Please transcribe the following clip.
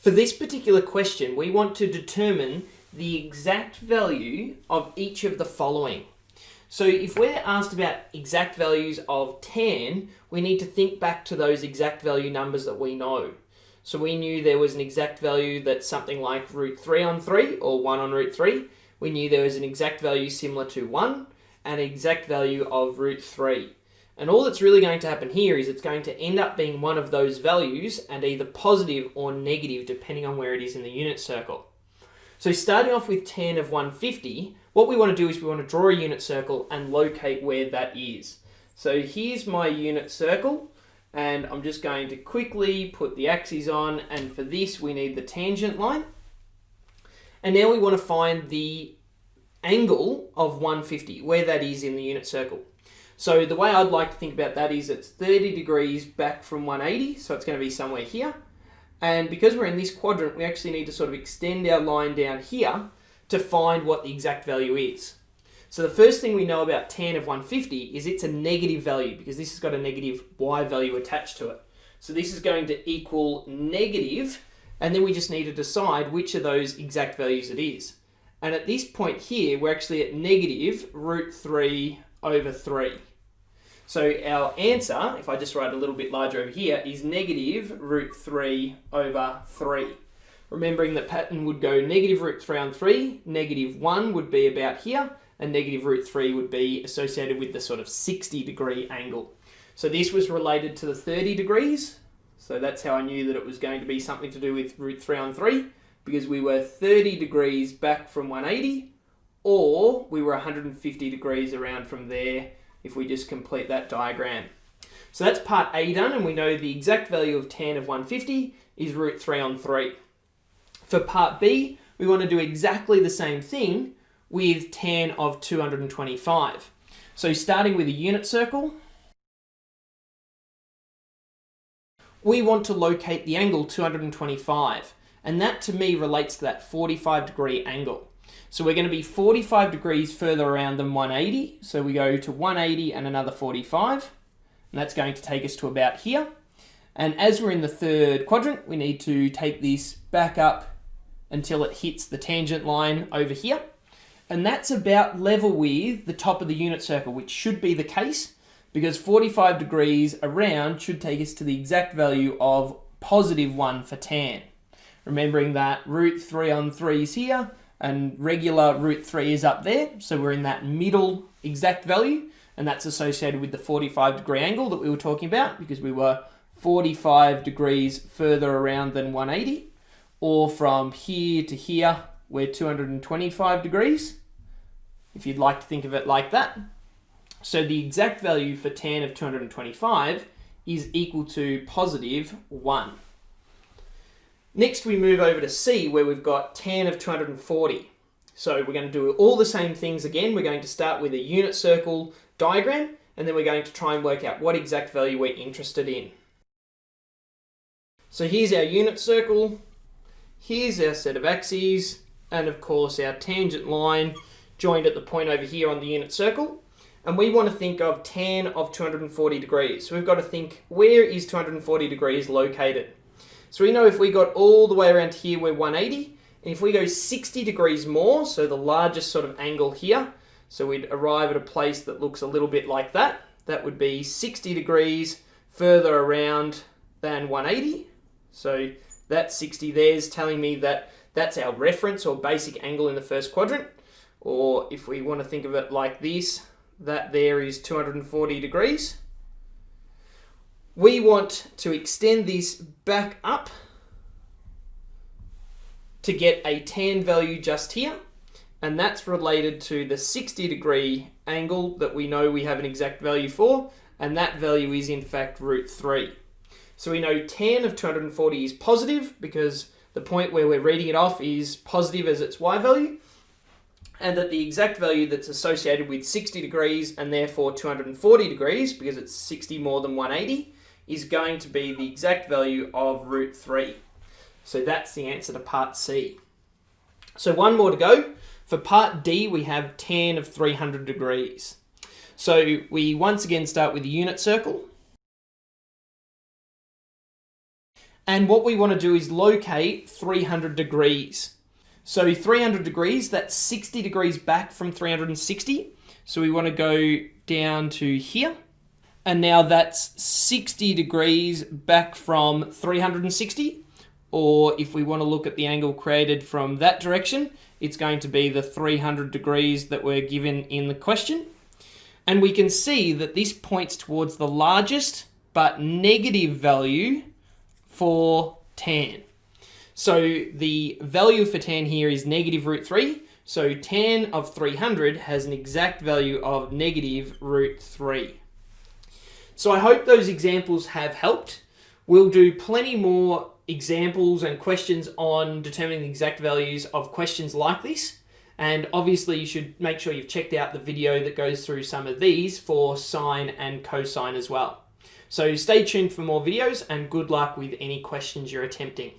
For this particular question, we want to determine the exact value of each of the following. So if we're asked about exact values of tan, we need to think back to those exact value numbers that we know. So we knew there was an exact value that's something like root 3 on 3 or 1 on root 3. We knew there was an exact value similar to 1 and an exact value of root 3. And all that's really going to happen here is it's going to end up being one of those values and either positive or negative depending on where it is in the unit circle. So starting off with tan of 150, what we want to do is we want to draw a unit circle and locate where that is. So here's my unit circle, and I'm just going to quickly put the axes on, and for this we need the tangent line. And now we want to find the angle of 150, where that is in the unit circle. So the way I'd like to think about that is it's 30 degrees back from 180, so it's going to be somewhere here. And because we're in this quadrant, we actually need to sort of extend our line down here to find what the exact value is. So the first thing we know about tan of 150 is it's a negative value because this has got a negative y value attached to it. So this is going to equal negative, and then we just need to decide which of those exact values it is. And at this point here, we're actually at negative root 3 over 3. So our answer, if I just write a little bit larger over here, is negative root 3 over 3. Remembering that pattern would go negative root 3 on 3, negative 1 would be about here, and negative root 3 would be associated with the sort of 60-degree angle. So this was related to the 30 degrees, so that's how I knew that it was going to be something to do with root 3 on 3, because we were 30 degrees back from 180, or we were 150 degrees around from there, if we just complete that diagram. So that's part A done, and we know the exact value of tan of 150 is root 3 on 3. For part B, we want to do exactly the same thing with tan of 225. So starting with a unit circle, we want to locate the angle 225, and that to me relates to that 45-degree angle. So we're going to be 45 degrees further around than 180. So we go to 180 and another 45. And that's going to take us to about here. And as we're in the third quadrant, we need to take this back up until it hits the tangent line over here. And that's about level with the top of the unit circle, which should be the case because 45 degrees around should take us to the exact value of positive 1 for tan. Remembering that root 3 on 3 is here, and regular root 3 is up there, so we're in that middle exact value, and that's associated with the 45-degree angle that we were talking about because we were 45 degrees further around than 180, or from here to here, we're 225 degrees, if you'd like to think of it like that. So the exact value for tan of 225 is equal to positive 1. Next, we move over to C, where we've got tan of 240. So we're going to do all the same things again. We're going to start with a unit circle diagram, and then we're going to try and work out what exact value we're interested in. So here's our unit circle, here's our set of axes, and of course our tangent line joined at the point over here on the unit circle. And we want to think of tan of 240 degrees. So we've got to think, where is 240 degrees located? So we know if we got all the way around here, we're 180. And if we go 60 degrees more, so the largest sort of angle here, so we'd arrive at a place that looks a little bit like that. That would be 60 degrees further around than 180. So that 60 there is telling me that that's our reference or basic angle in the first quadrant. Or if we want to think of it like this, that there is 240 degrees. We want to extend this back up to get a tan value just here, and that's related to the 60-degree angle that we know we have an exact value for, and that value is in fact root 3. So we know tan of 240 is positive because the point where we're reading it off is positive as its y value, and that the exact value that's associated with 60 degrees and therefore 240 degrees, because it's 60 more than 180, is going to be the exact value of root 3. So that's the answer to part C. So one more to go. For part D, we have tan of 300 degrees. So we once again start with the unit circle. And what we want to do is locate 300 degrees. So 300 degrees, that's 60 degrees back from 360. So we want to go down to here. And now that's 60 degrees back from 360. Or if we want to look at the angle created from that direction, it's going to be the 300 degrees that we're given in the question. And we can see that this points towards the largest but negative value for tan. So the value for tan here is negative root 3. So tan of 300 has an exact value of negative root 3. So I hope those examples have helped. We'll do plenty more examples and questions on determining the exact values of questions like this. And obviously you should make sure you've checked out the video that goes through some of these for sine and cosine as well. So stay tuned for more videos and good luck with any questions you're attempting.